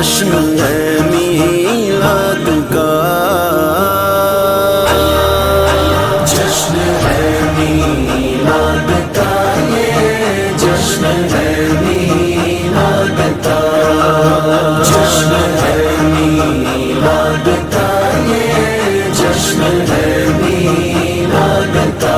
جشن ہے میلاد کا، جشن ہے میلاد کا، یہ جشن ہے میلاد کا، جشن ہے میلاد کا، یہ جشن ہے میلاد کا۔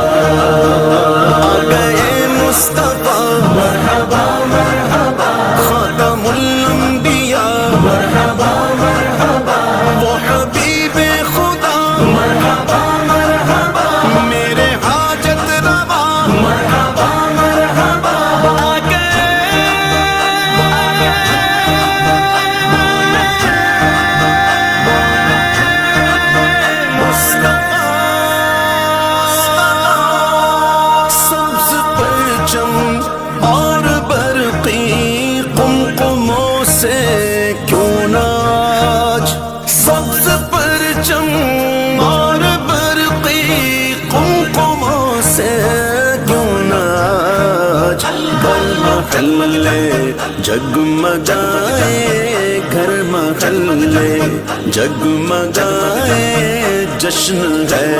آ گئے مصطفیٰ مرحبا مرحبا، خاتم الانبیاء مرحبا مرحبا، وہ حبیب خدا مرحبا مرحبا، میرے حاجت روا مرحبا مرحبا۔ آ گئے سبز پرچم اور برقی قمقموں سے کیوں نہ آج، سبز پرچم اور برقی قمقموں سے کیوں نہ آج، گھر محلے جگمگائے، گھر محلے جگمگائے، جشن ہے